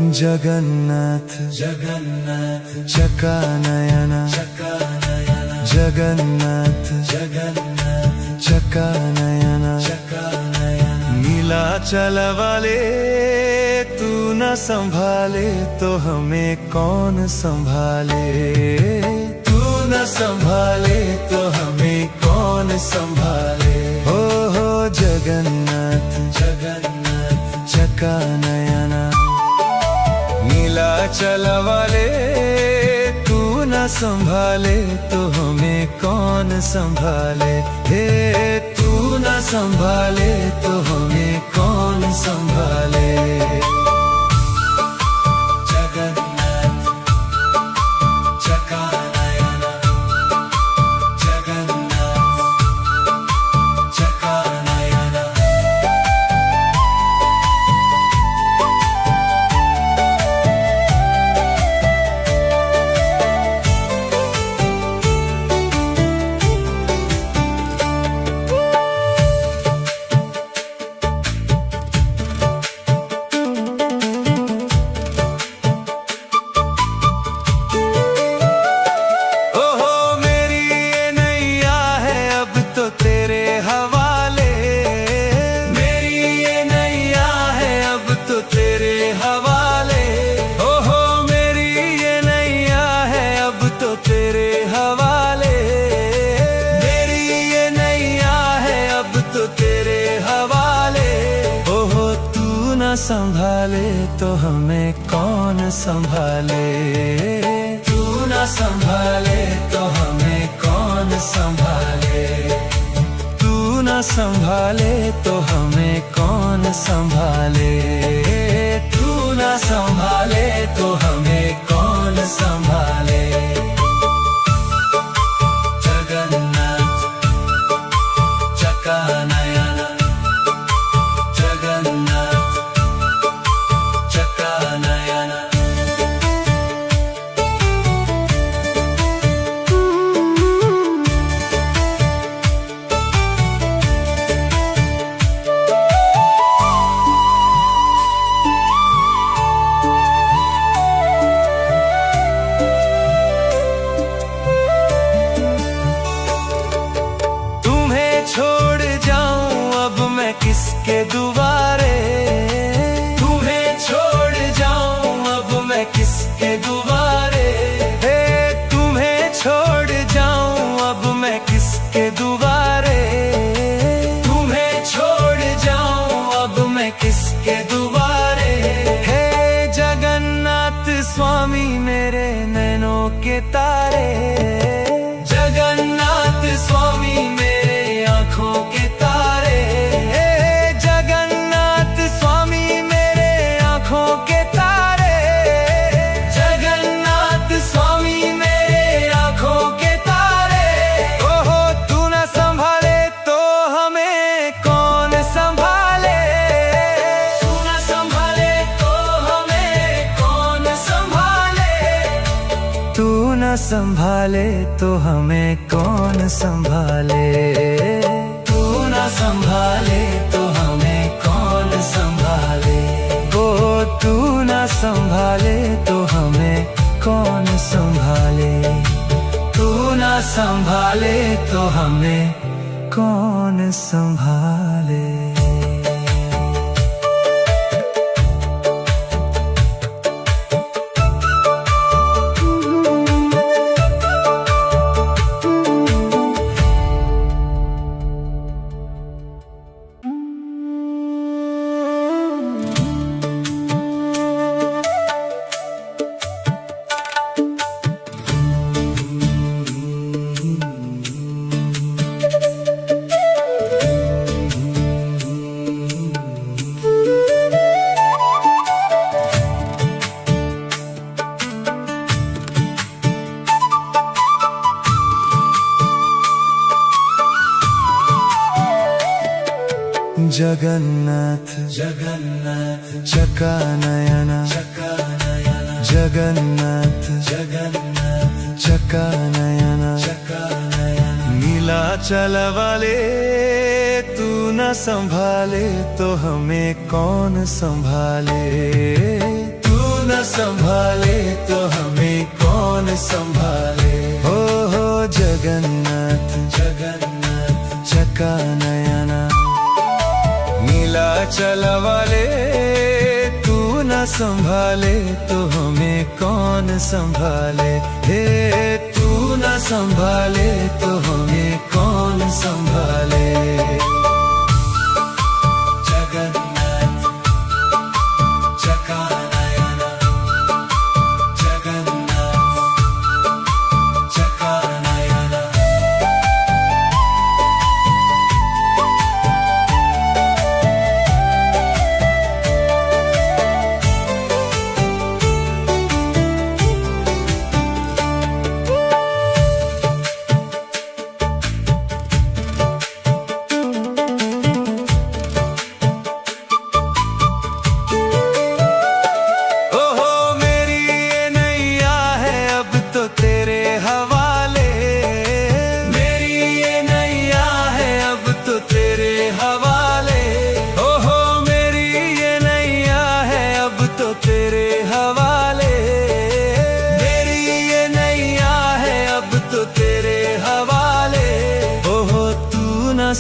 जगन्नाथ जगन्नाथ चकानयन चकानयन जगन्नाथ जगन्नाथ चकानयन चकानयन नीलाचल वाले तू न संभाले तो हमें कौन संभाले। तू न संभाले तो हमें कौन संभाले। हो जगन्नाथ जगन्नाथ चकानयन नीलाचल वाले तू न संभाले तो हमें कौन संभाले। हे तू न संभाले तो हमें कौन संभाले। जगन्नाथ चकानयन जगन्नाथ चकानयन संभाले तो हमें कौन संभाले। तू न संभाले तो हमें कौन संभाले। तू न संभाले तो हमें कौन संभाले। तू न संभाले तो हमें कौन संभाले। जगन्नाथ चकानयन जगन्नाथ चकानयन तुम्हें छोड़ जाऊं अब मैं किसके दुआरे। तुम्हें छोड़ जाऊं अब मैं किसके दुआरे। हे तुम्हें छोड़ जाऊं अब मैं किसके दुआरे। तुम्हें छोड़ जाऊं अब मैं किसके दुआरे। हे जगन्नाथ स्वामी मेरे नैनों के तारे। जगन्नाथ स्वामी मेरे आँखों के तारे। जगन्नाथ स्वामी मेरे आँखों के तारे। जगन्नाथ स्वामी मेरे आँखों के तारे। ओहो तू न संभाले तो हमें कौन संभाले। तू न संभाले तो हमें कौन संभाले। तू न संभाले तो हमें कौन संभाले। तू न संभाले तो हमें कौन संभाले। ओ तू न संभाले तो हमें कौन संभाले। तू न संभाले तो हमें कौन संभाले। जगन्नाथ जगन्नाथ चकानयन चकानयन जगन्नाथ जगन्नाथ चकानयन चकानयन नीलाचल वाले तू न संभाले तो हमें कौन संभाले। तू संभाले तो हमें कौन संभाले। हो जगन्नाथ जगन्नाथ चका नयना, नीलाचल वाले तू न संभाले तो हमें कौन संभाले। हे तू न संभाले तो हमें कौन संभाले। जगन्नाथ चका नयना, जगन्नाथ चका नयना।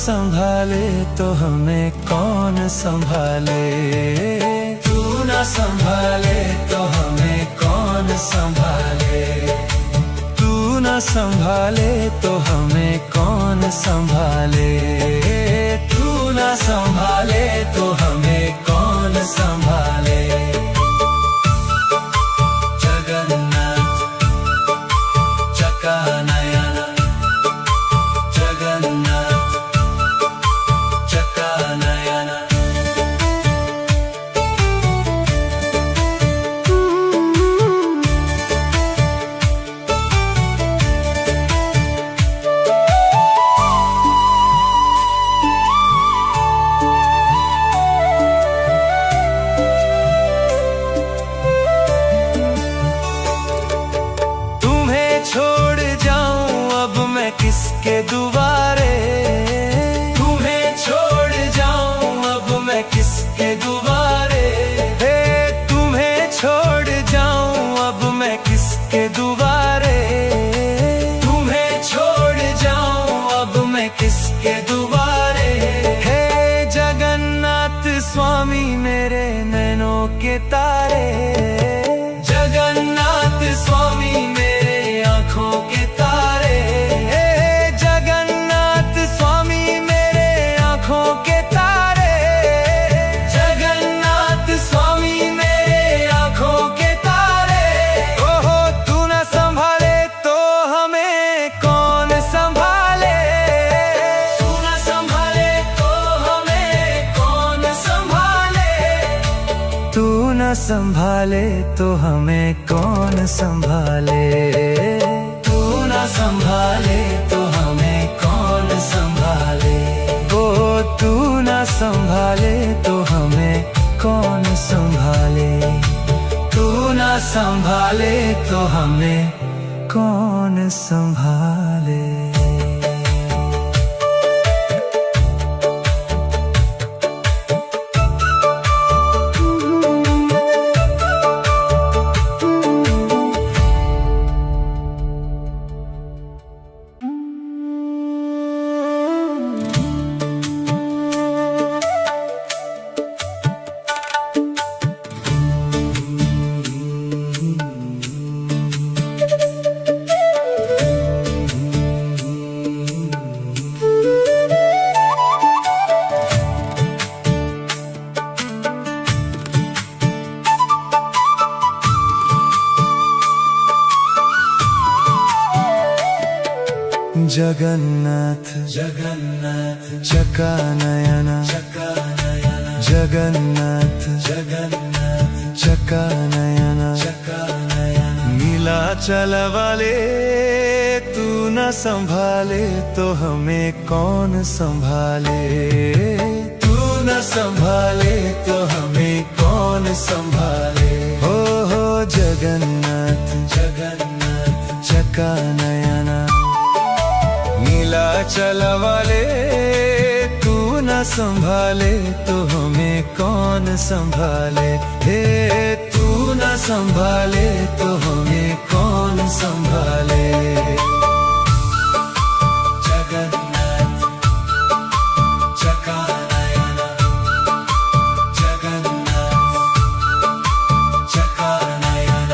संभाले तो हमें कौन संभाले। तू न संभाले तो हमें कौन संभाले। तू न संभाले तो हमें कौन संभाले। तू न संभाले तो हमें कौन संभाले। जगन्नाथ चका नयना, जगन्नाथ चका नयना। तुम्हें छोड़ जाऊं अब मैं किसके दुआरे। किसके दुआरे। हे तुम्हें छोड़ जाऊं अब मैं किसके दुआरे। तुम्हें छोड़ जाऊं अब मैं किसके दुआरे। हे जगन्नाथ स्वामी मेरे नैनों के तारे। जगन्नाथ स्वामी मेरे आँखों के तारे। हे जगन्नाथ स्वामी मेरे आँखों के संभाले तो हमें कौन संभाले। तू न संभाले तो हमें कौन संभाले। ओ तू न संभाले तो हमें कौन संभाले। तू न संभाले तो हमें कौन संभाले। जगन्नाथ जगन्नाथ चका नयना, जगन्नाथ जगन्नाथ चका नयना। नीलाचल वाले तू न संभाले तो हमें कौन संभाले। तू न संभाले तो हमें कौन संभाले। हो जगन्नाथ जगन्नाथ चका नयना, नीलाचल वाले तू न संभाले तो हमें कौन संभाले। हे तू न संभाले तो हमें कौन संभाले। जगन्नाथ चकानयन, जगन्नाथ चकानयन।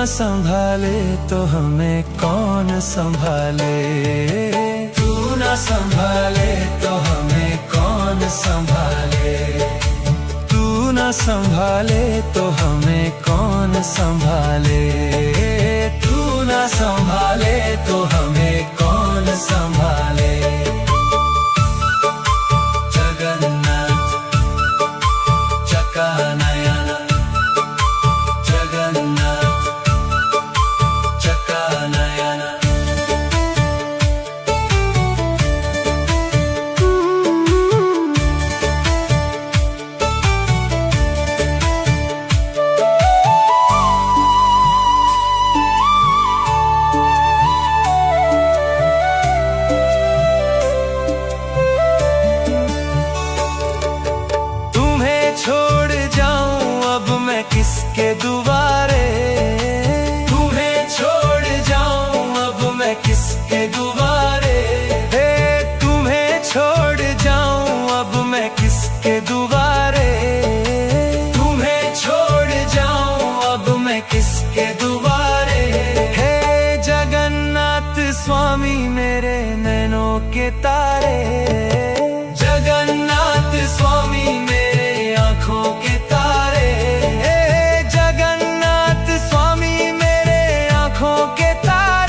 संभाले तो हमें कौन संभाले। तू न संभाले तो हमें कौन संभाले। तू न संभाले तो हमें कौन संभाले। तू न संभाले तो हमें कौन संभाले। जगन्नाथ चकानयन, जगन्नाथ चकानयन। तुम्हें छोड़ जाऊं अब मैं किसके दुआरे। किसके दुआरे हे तुम्हें छोड़ जाऊं अब मैं किसके दुआरे। तुम्हें छोड़ जाऊं अब मैं किसके दुआरे। हे जगन्नाथ स्वामी मेरे नैनों के तारे। जगन्नाथ स्वामी मेरे आँखों के तारे। हे जगन्नाथ स्वामी मेरे आँखों के तारे।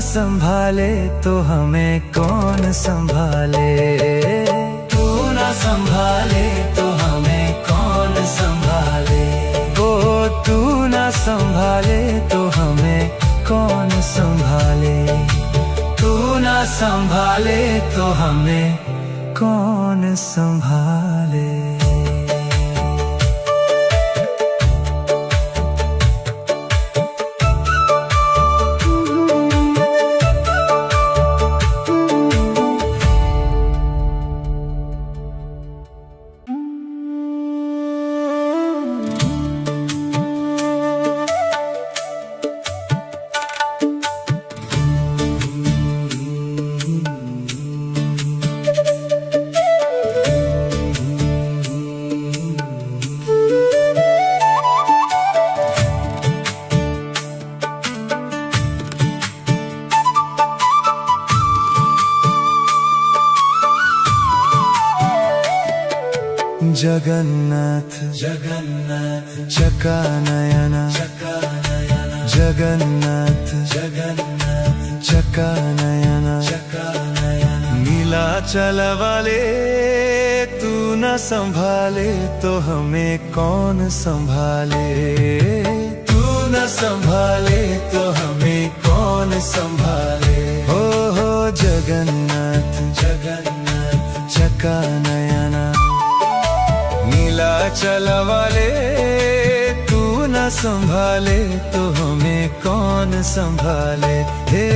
संभाले तो हमें कौन संभाले। तू न संभाले तो हमें कौन संभाले। ओ तू न संभाले तो हमें कौन संभाले। तू न संभाले तो हमें कौन संभाले। जगन्नाथ जगन्नाथ चकानयन, चकानयन जगन्नाथ जगन्नाथ चकानयन, चकानयन। नीलाचल वाले तू न संभाले तो हमें कौन संभाले। तू न संभाले तो हमें कौन संभाले। हो जगन्नाथ जगन्नाथ चकानयन। नीलाचल वाले तू न संभाले तो हमें कौन संभाले। हे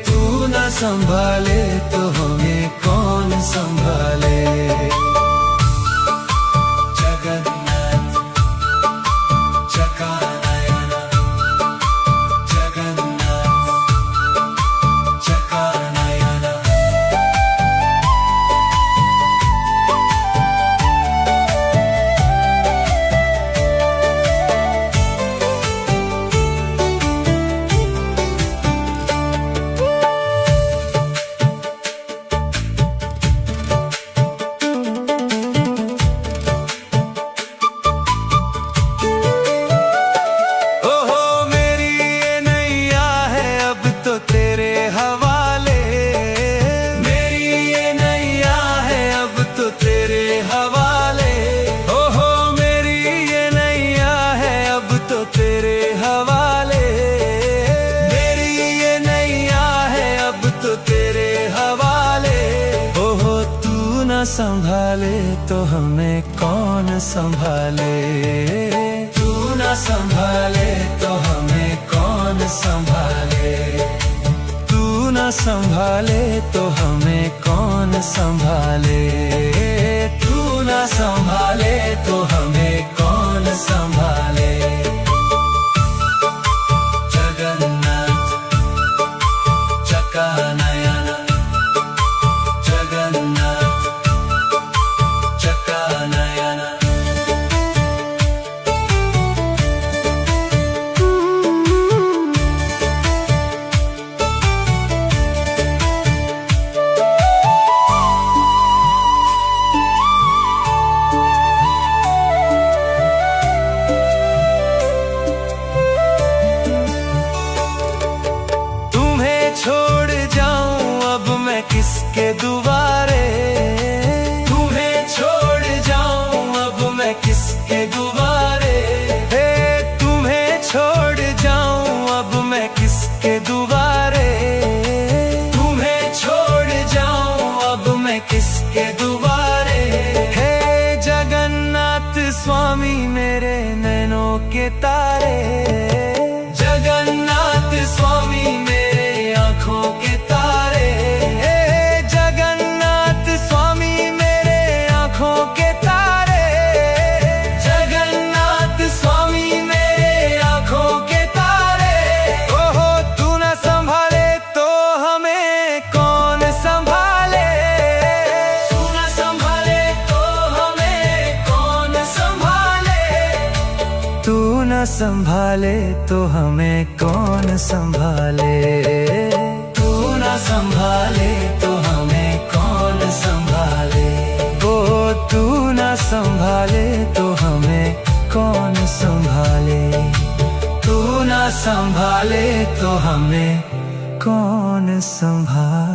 तू न संभाले तो हमें कौन संभाले। जगन्नाथ चकानयन, जगन्नाथ चकानयन। संभाले तो हमें कौन संभाले। तू ना संभाले तो हमें कौन संभाले। तू ना संभाले तो हमें कौन संभाले। तू ना संभाले तो हमें कौन संभाले। जगन्नाथ चकानयन, जगन्नाथ चकानयन। किसके दुआरे, तुम्हें छोड़ जाऊं अब मैं किसके दुआरे। हे तुम्हें छोड़ जाऊं अब मैं किसके दुआरे। तुम्हें छोड़ जाऊं अब मैं किसके दुआरे। हे जगन्नाथ स्वामी मेरे नैनों के तारे। जगन्नाथ स्वामी मेरे आँखों के तारे। संभाले तो हमें कौन संभाले। तू ना संभाले तो हमें कौन संभाले। ओ तू ना संभाले तो हमें कौन संभाले। तू ना संभाले तो हमें कौन संभाले।